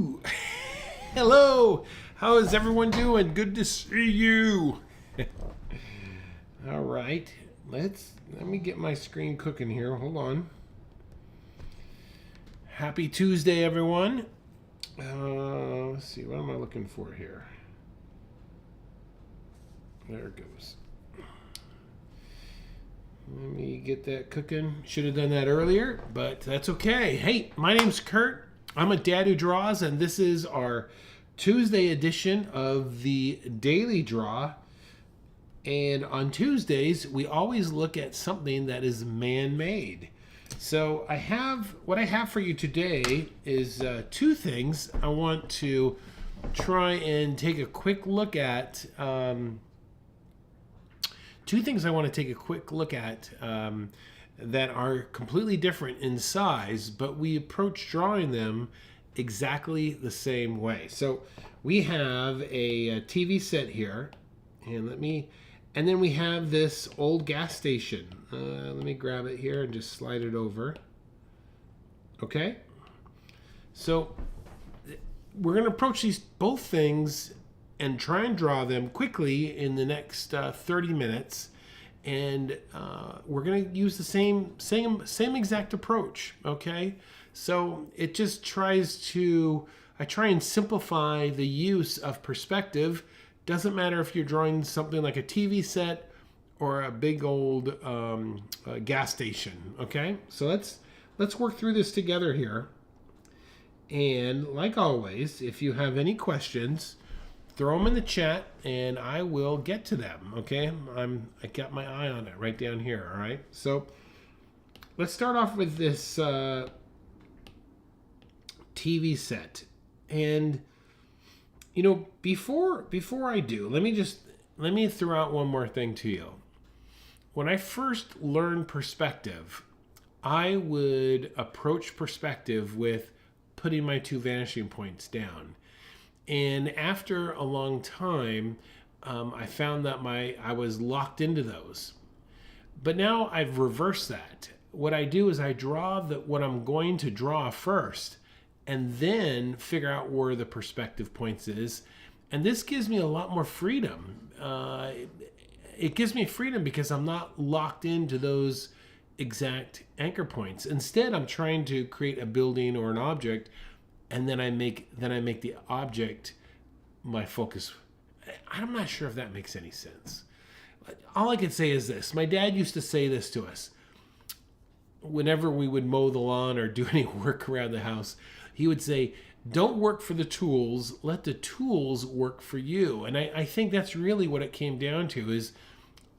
Ooh. Hello. How is everyone doing? Good to see you. All right. Let me get my screen cooking here. Hold on. Happy Tuesday, everyone. Let's see. What am I looking for here? There it goes. Let me get that cooking. Should have done that earlier, but that's okay. Hey, my name's Kurt. I'm a dad who draws, and this is our Tuesday edition of the Daily Draw. And on Tuesdays, we always look at something that is man-made. So what I have for you today is two things I want to try and take a quick look at. Two things I want to take a quick look at that are completely different in size, but we approach drawing them exactly the same way. So we have a TV set here, and then we have this old gas station. Let me grab it here and just slide it over. Okay. So we're going to approach these both things and try and draw them quickly in the next 30 minutes. And we're going to use the same exact approach, okay? So it just I try and simplify the use of perspective. Doesn't matter if you're drawing something like a TV set or a big old gas station, okay? So let's work through this together here. And like always, if you have any questions, throw them in the chat and I will get to them, okay? I got my eye on it right down here, all right? So let's start off with this TV set. And you know, before I do, let me throw out one more thing to you. When I first learned perspective, I would approach perspective with putting my two vanishing points down. And after a long time, I found that I was locked into those. But now I've reversed that. What I do is I draw what I'm going to draw first, and then figure out where the perspective points is. And this gives me a lot more freedom. It gives me freedom because I'm not locked into those exact anchor points. Instead, I'm trying to create a building or an object, and then I make the object my focus. I'm not sure if that makes any sense. All I can say is this. My dad used to say this to us. Whenever we would mow the lawn or do any work around the house, he would say, don't work for the tools, let the tools work for you. And I think that's really what it came down to is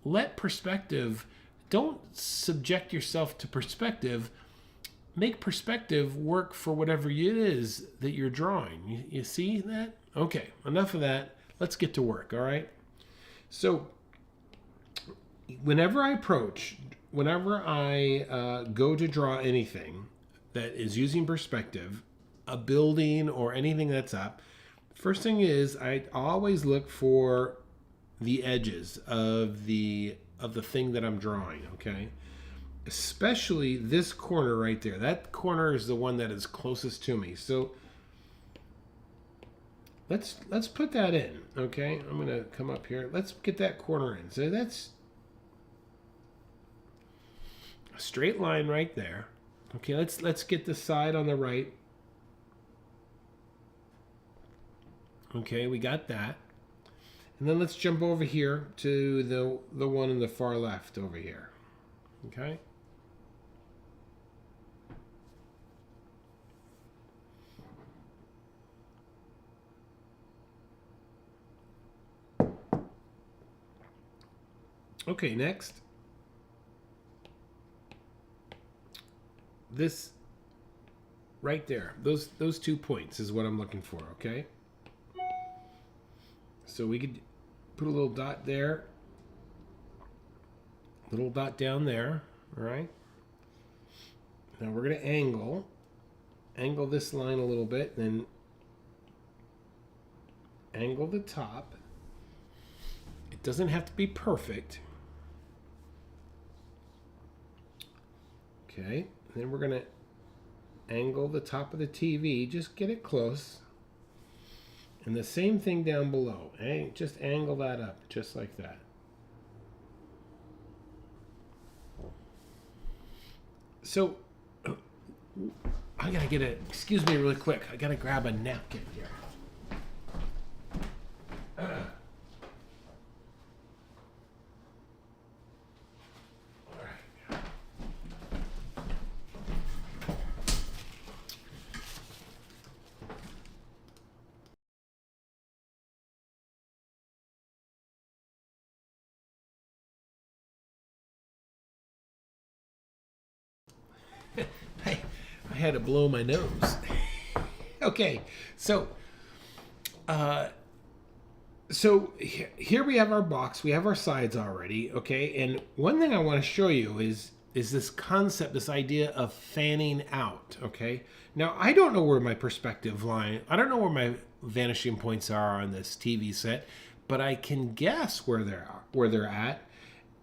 let perspective, don't subject yourself to perspective. Make perspective work for whatever it is that you're drawing. You see that? Okay, enough of that. Let's get to work, all right? So whenever I go to draw anything that is using perspective, a building or anything that's up, first thing is I always look for the edges of the thing that I'm drawing, okay? Especially this corner right there. That corner is the one that is closest to me. So let's put that in, okay? I'm gonna come up here. Let's get that corner in. So that's a straight line right there. Okay, let's get the side on the right. Okay, we got that. And then let's jump over here to the one in the far left over here. Okay? Okay, next. This right there. Those 2 points is what I'm looking for, okay? So we could put a little dot there. Little dot down there, all right? Now we're going to angle this line a little bit, then angle the top. It doesn't have to be perfect. Okay, and then we're going to angle the top of the TV, just get it close. And the same thing down below. Just angle that up, just like that. So, I gotta get excuse me really quick. I gotta grab a napkin here. I had to blow my nose. Okay, so here we have our box. We have our sides already. Okay, and one thing I want to show you is this concept, this idea of fanning out. Okay, now I don't know where my perspective line. I don't know where my vanishing points are on this TV set, but I can guess where they're at,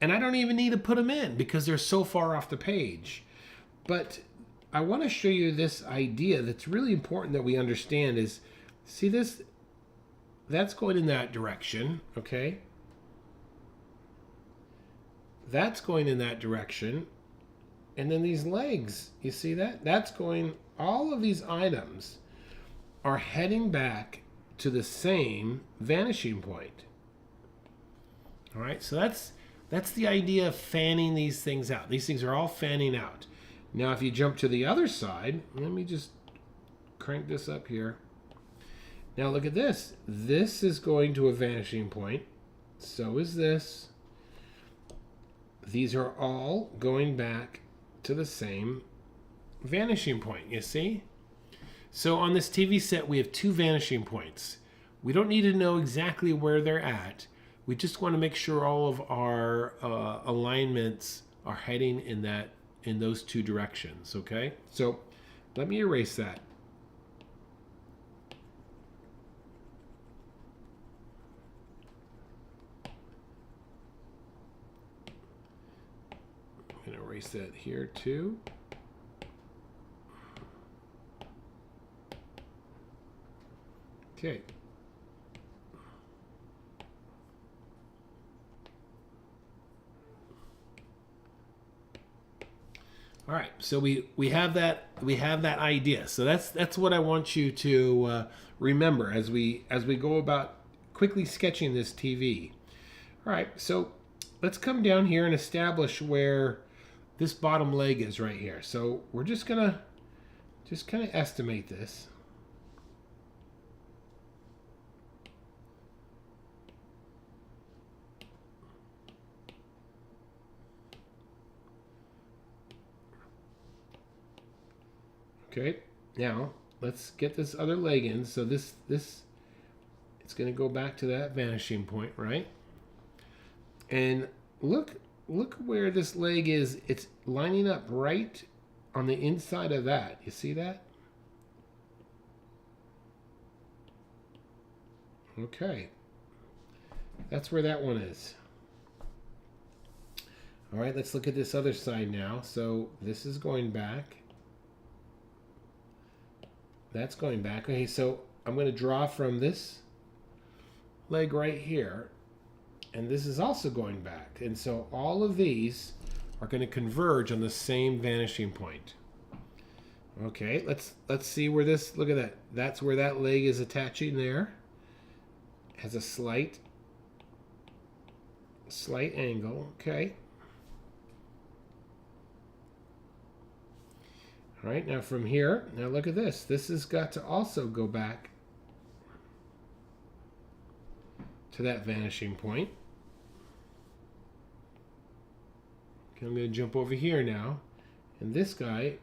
and I don't even need to put them in because they're so far off the page. But I want to show you this idea that's really important that we understand is, see this? That's going in that direction, okay? That's going in that direction. And then these legs, you see that? That's going, all of these items are heading back to the same vanishing point. All right, so that's the idea of fanning these things out. These things are all fanning out. Now, if you jump to the other side, let me just crank this up here. Now, look at this. This is going to a vanishing point. So is this. These are all going back to the same vanishing point, you see? So on this TV set, we have 2 vanishing points. We don't need to know exactly where they're at. We just want to make sure all of our alignments are heading in those 2 directions, okay? So let me erase that. I'm going to erase that here too. Okay. All right, so we have that idea. So that's what I want you to remember as we go about quickly sketching this TV. All right, so let's come down here and establish where this bottom leg is right here. So we're just gonna kind of estimate this. Okay, now let's get this other leg in. So this it's going to go back to that vanishing point, right? And look where this leg is. It's lining up right on the inside of that. You see that? Okay, that's where that one is. All right, let's look at this other side now. So this is going back. That's going back. Okay, so I'm going to draw from this leg right here, and this is also going back. And so all of these are going to converge on the same vanishing point. Okay, let's see where this, look at that. That's where that leg is attaching there. Has a slight angle, okay. All right, now from here, now look at this. This has got to also go back to that vanishing point. Okay, I'm going to jump over here now. And this guy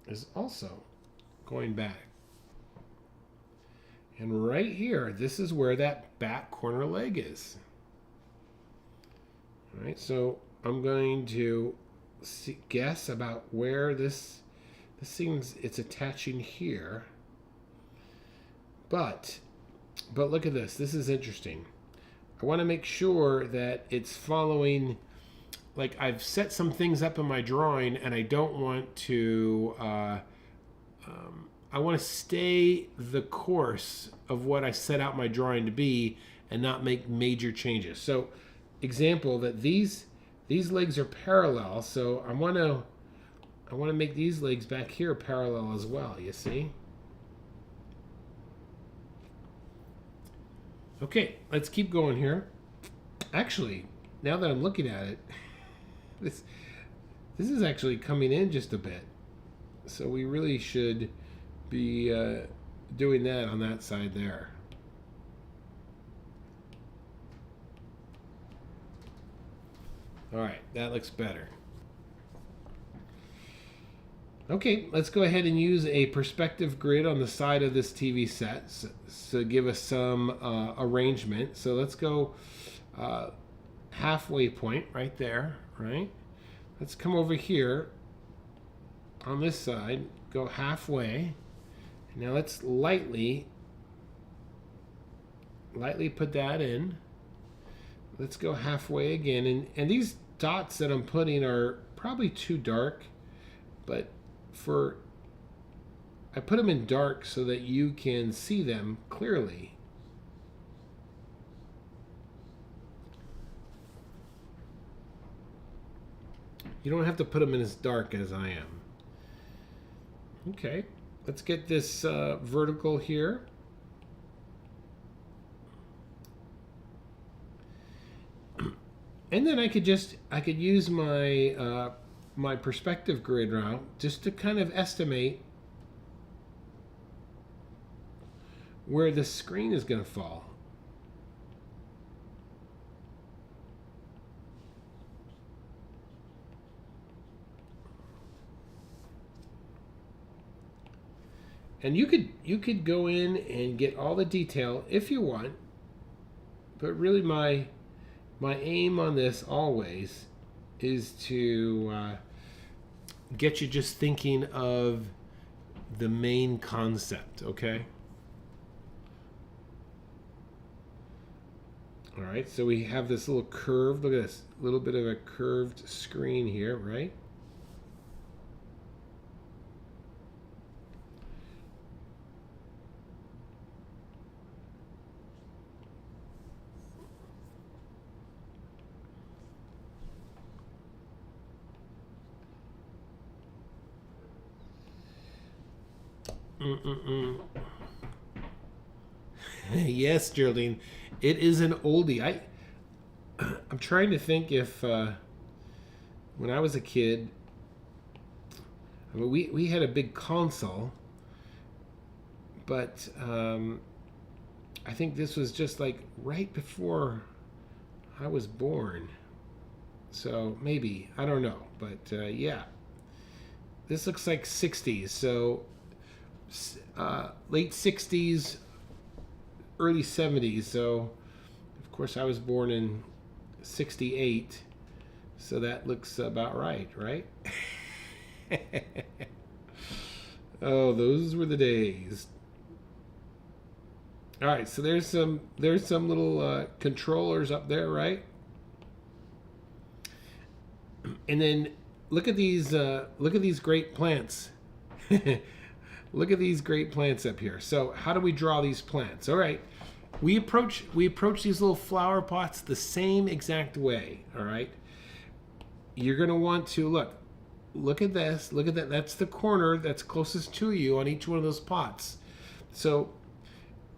is also going back. And right here, this is where that back corner leg is. All right, so I'm going to guess about where this seems it's attaching here. But look at this. This is interesting. I want to make sure that it's following, like I've set some things up in my drawing and I don't want to I want to stay the course of what I set out my drawing to be and not make major changes. So example that these legs are parallel, so I want to make these legs back here parallel as well, you see? Okay, let's keep going here. Actually, now that I'm looking at it, this is actually coming in just a bit. So we really should be doing that on that side there. All right, that looks better. Okay, let's go ahead and use a perspective grid on the side of this TV set to give us some arrangement. So let's go halfway point right there, right? Let's come over here on this side, go halfway. Now let's lightly put that in. Let's go halfway again. And these dots that I'm putting are probably too dark, but I put them in dark so that you can see them clearly. You don't have to put them in as dark as I am. Okay, let's get this vertical here. And then I could use my my perspective grid route just to kind of estimate where the screen is going to fall. And you could go in and get all the detail if you want, but really my aim on this always is to get you just thinking of the main concept, okay? All right, so we have this little curve. Look at this, little bit of a curved screen here, right? Yes, Geraldine, it is an oldie. I'm trying to think if when I was a kid, I mean, we had a big console, but I think this was just like right before I was born. So maybe, I don't know, but yeah. This looks like 60s, so late 60s, early 70s. So of course I was born in 68, so that looks about right? Oh, those were the days. All right, so there's some little controllers up there, right? And then look at these great plants. Look at these great plants up here. So how do we draw these plants? All right, we approach these little flower pots the same exact way. All right, you're gonna want to look at this, look at that. That's the corner that's closest to you on each one of those pots. So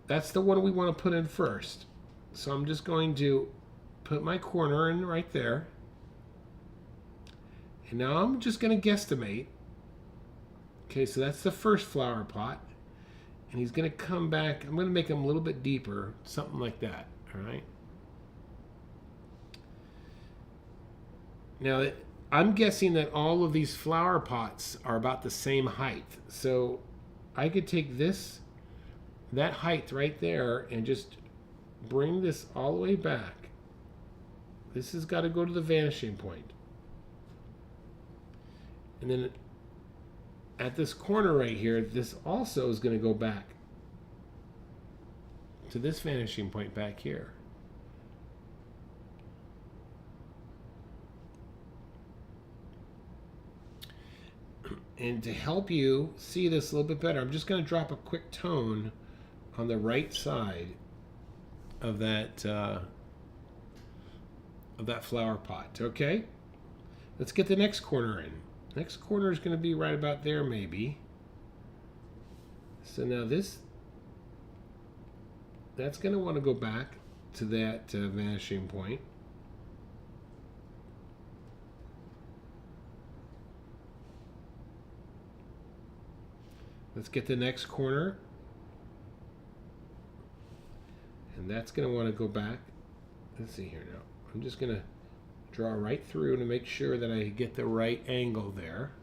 that's the one we want to put in first. So I'm just going to put my corner in right there. And now I'm just going to guesstimate. Okay, so that's the first flower pot. And he's going to come back. I'm going to make him a little bit deeper, something like that. All right. Now, I'm guessing that all of these flower pots are about the same height. So I could take that height right there and just bring this all the way back. This has got to go to the vanishing point. And then at this corner right here, this also is going to go back to this vanishing point back here. And to help you see this a little bit better, I'm just going to drop a quick tone on the right side of that flower pot. Okay, let's get the next corner in. Next corner is going to be right about there, maybe. So now that's going to want to go back to that vanishing point. Let's get the next corner. And that's going to want to go back. Let's see here now. I'm just going to draw right through to make sure that I get the right angle there.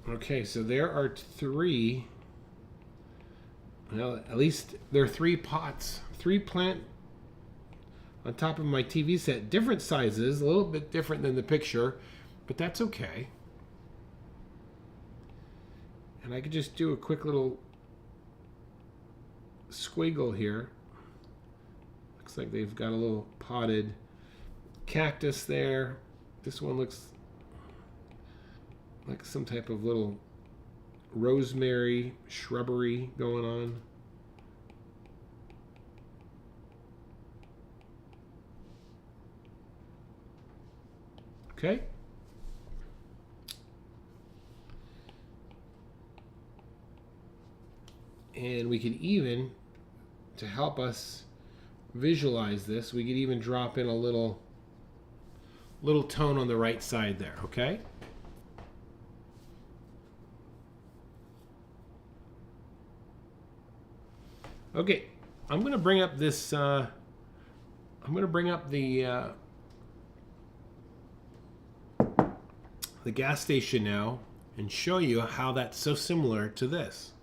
Okay, so there are three, well, at least there are 3 pots, 3 plant on top of my TV set, different sizes, a little bit different than the picture, but that's okay. And I could just do a quick little squiggle here. Looks like they've got a little potted cactus there. This one looks like some type of little rosemary shrubbery going on. Okay. And we could even, to help us visualize this, we could even drop in a little tone on the right side there, okay? Okay, I'm going to bring up this, I'm going to bring up the gas station now and show you how that's so similar to this.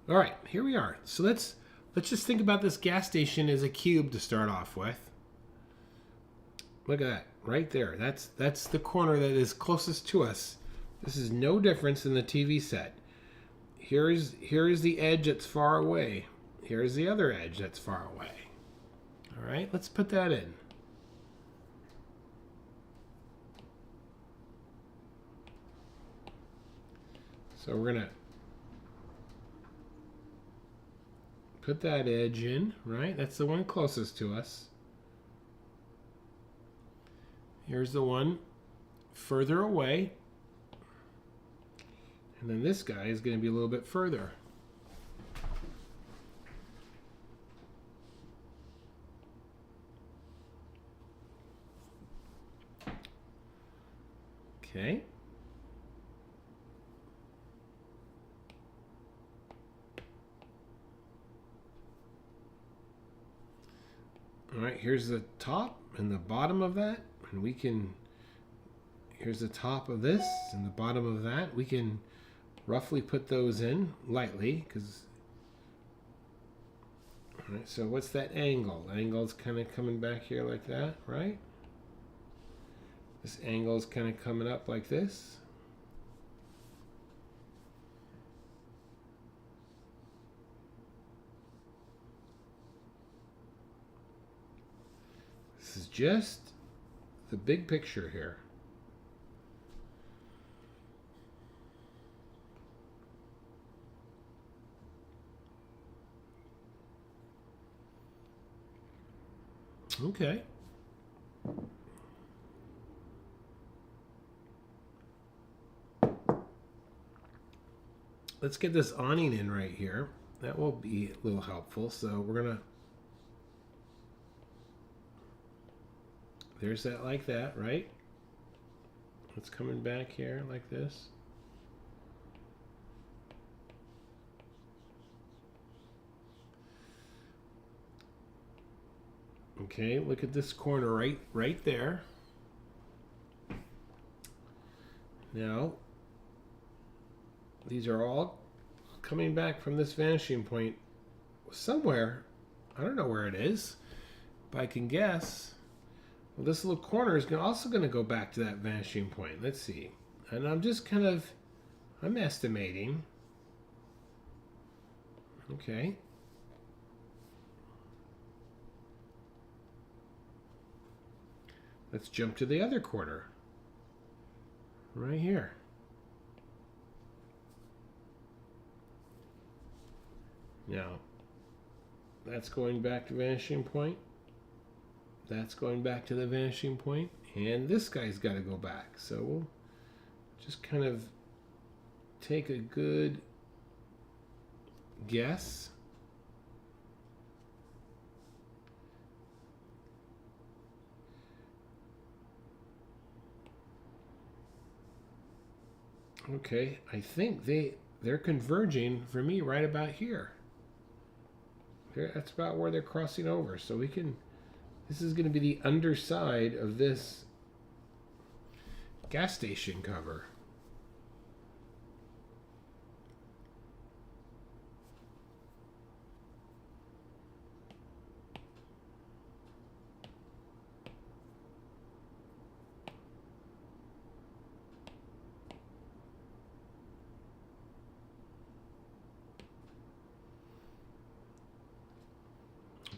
All right, here we are. So let's just think about this gas station as a cube to start off with. Look at that, right there. That's the corner that is closest to us. This is no difference in the TV set. Here is the edge that's far away. Here's the other edge that's far away. All right, let's put that in. So we're gonna put that edge in, right? That's the one closest to us. Here's the one further away. And then this guy is going to be a little bit further. Okay. All right, here's the top and the bottom of that, and we can, here's the top of this and the bottom of that. We can roughly put those in lightly, because, all right, so what's that angle? The angle's kind of coming back here like that, right? This angle is kind of coming up like this. This is just the big picture here. Okay. Let's get this awning in right here. That will be a little helpful. So we're gonna, there's that like that, right? It's coming back here like this. Okay, look at this corner right there. Now, these are all coming back from this vanishing point somewhere. I don't know where it is, but I can guess. Well, this little corner is also going to go back to that vanishing point. Let's see. And I'm estimating. Okay. Let's jump to the other corner. Right here. Now, that's going back to vanishing point. That's going back to the vanishing point. And this guy's got to go back. So we'll just kind of take a good guess. Okay, I think they're converging for me right about here. That's about where they're crossing over. So this is going to be the underside of this gas station cover.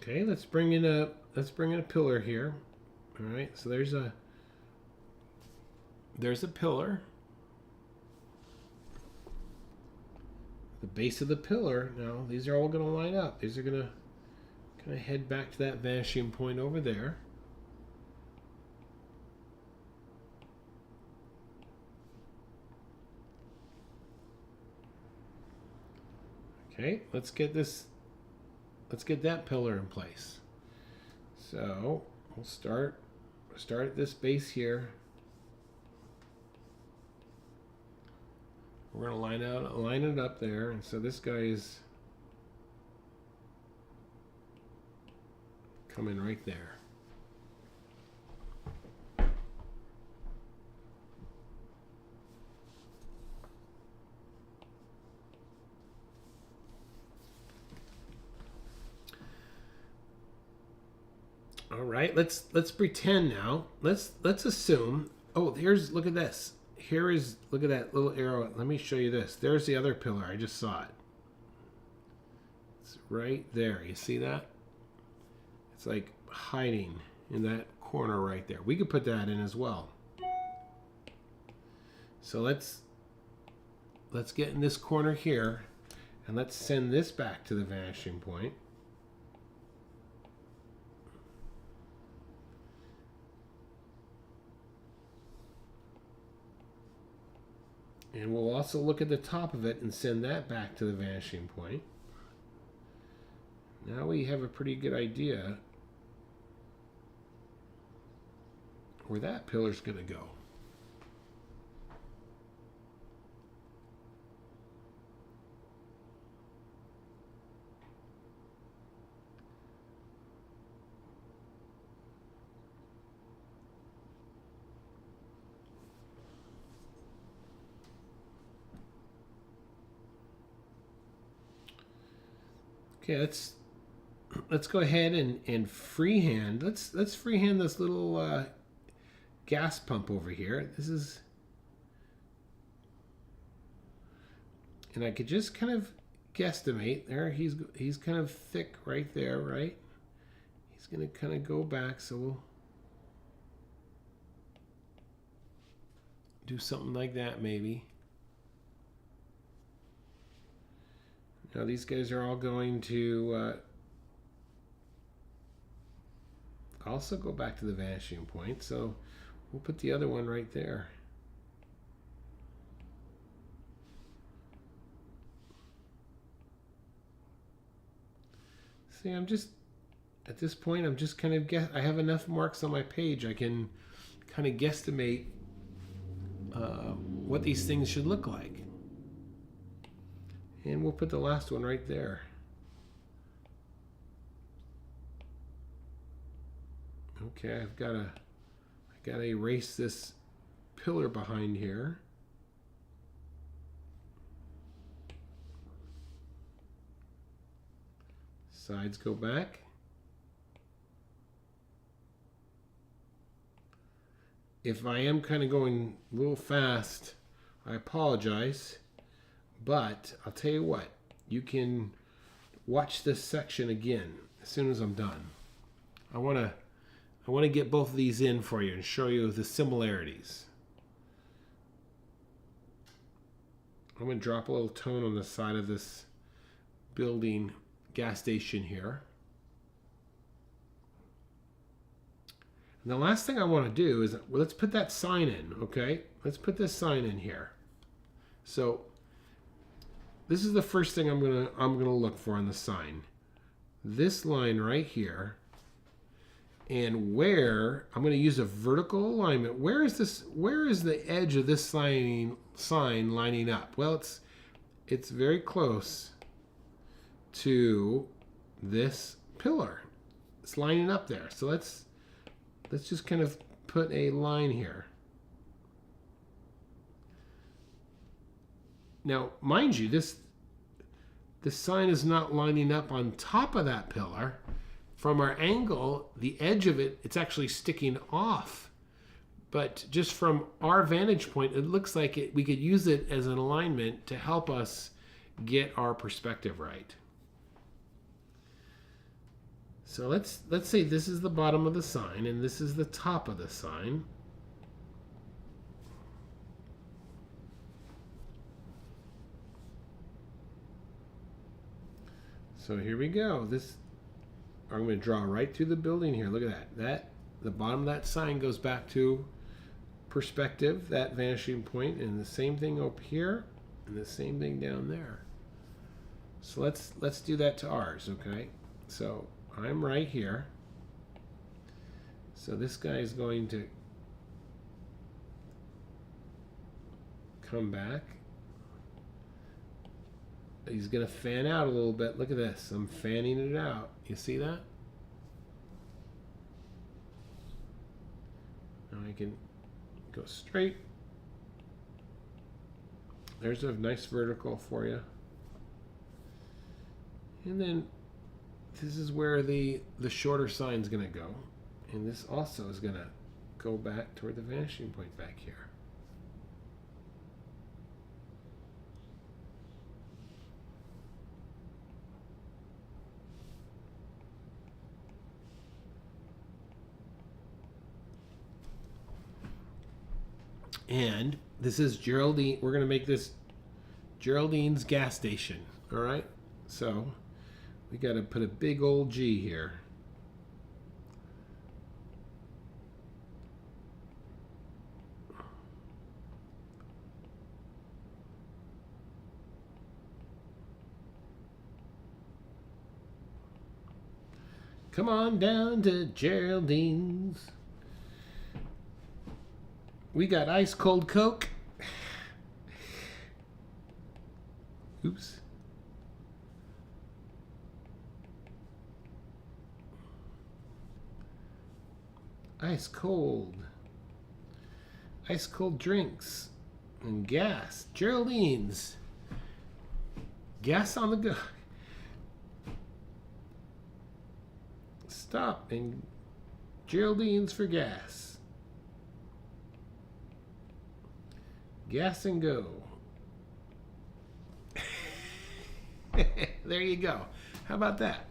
Okay, let's bring in a pillar here. All right, so there's a pillar. The base of the pillar. Now these are all going to line up. These are going to kind of head back to that vanishing point over there. Okay, let's get that pillar in place. So we'll start at this base here. We're going to line it up there, and so this guy is coming right there. All right, let's pretend now. Let's assume. Oh, look at this. Look at that little arrow. Let me show you this. There's the other pillar. I just saw it. It's right there. You see that? It's like hiding in that corner right there. We could put that in as well. So let's get in this corner here, and let's send this back to the vanishing point. And we'll also look at the top of it and send that back to the vanishing point. Now we have a pretty good idea where that pillar's going to go. Okay, let's go ahead and freehand. Let's freehand this little gas pump over here. And I could just kind of guesstimate there. He's kind of thick right there, right? He's gonna kind of go back, so we'll do something like that maybe. Now these guys are all going to also go back to the vanishing point, so we'll put the other one right there. See, at this point, I'm just kind of I have enough marks on my page, I can kind of guesstimate what these things should look like. And we'll put the last one right there. Okay, I gotta erase this pillar behind here. Sides go back. If I am kind of going a little fast, I apologize. But I'll tell you what, you can watch this section again as soon as I'm done. I want to get both of these in for you and show you the similarities. I'm going to drop a little tone on the side of this building gas station here. And the last thing I want to do is, well, let's put that sign in, okay? Let's put this sign in here. So this is the first thing I'm gonna look for on the sign. This line right here, and where I'm gonna use a vertical alignment. Where is this? Where is the edge of this sign lining up? Well, it's very close to this pillar. It's lining up there. So let's just kind of put a line here. Now, mind you, this sign is not lining up on top of that pillar. From our angle, the edge of it, it's actually sticking off. But just from our vantage point, it looks like we could use it as an alignment to help us get our perspective right. So let's say this is the bottom of the sign and this is the top of the sign. So here we go. I'm going to draw right through the building here. Look at that. The bottom of that sign goes back to perspective, that vanishing point, and the same thing up here, and the same thing down there. So let's do that to ours, okay? So I'm right here. So this guy is going to come back. He's going to fan out a little bit. Look at this. I'm fanning it out. You see that? Now I can go straight. There's a nice vertical for you. And then this is where the shorter sign's going to go. And this also is going to go back toward the vanishing point back here. And this is Geraldine. We're going to make this Geraldine's gas station. All right. So we got to put a big old G here. Come on down to Geraldine's. We got ice cold Coke. Oops. Ice cold drinks and gas. Geraldine's. Gas on the go. Stop and Geraldine's for gas. Gas and go. There you go. How about that?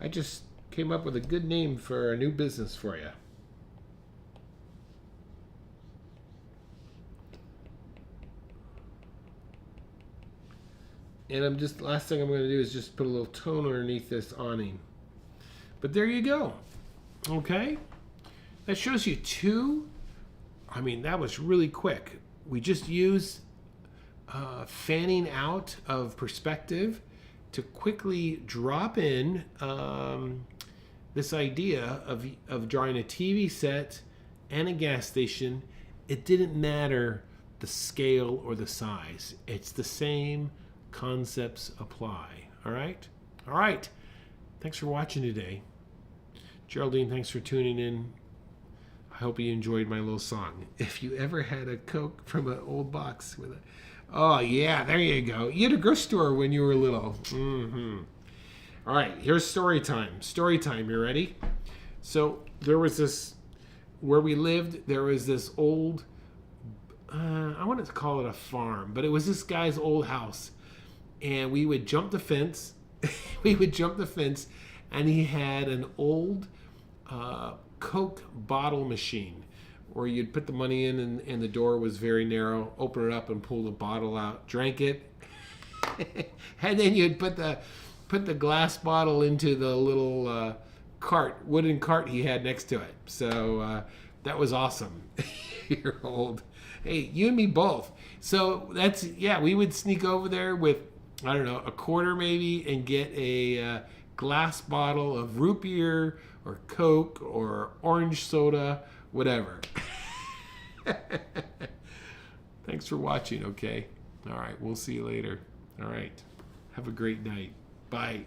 I just came up with a good name for a new business for you. And last thing I'm going to do is just put a little tone underneath this awning. But there you go. Okay? That shows you two. I mean, that was really quick. We just used fanning out of perspective to quickly drop in this idea of drawing a TV set and a gas station. It didn't matter the scale or the size. It's the same concepts apply. All right? All right. Thanks for watching today. Geraldine, thanks for tuning in. I hope you enjoyed my little song. If you ever had a Coke from an old box with it. Oh, yeah, there you go. You had a grocery store when you were little. Mm-hmm. All right, here's story time. Story time, you ready? So there was this, where we lived, there was this old, I wanted to call it a farm, but it was this guy's old house. And we would jump the fence. And he had an old Coke bottle machine where you'd put the money in and the door was very narrow, open it up and pull the bottle out, drank it. And then you'd put the glass bottle into the little wooden cart he had next to it. So that was awesome. You're old. Hey, you and me both. So we would sneak over there with, I don't know, a quarter maybe, and get a glass bottle of root beer or Coke or orange soda, whatever. Thanks for watching, okay? All right, we'll see you later. All right, have a great night. Bye.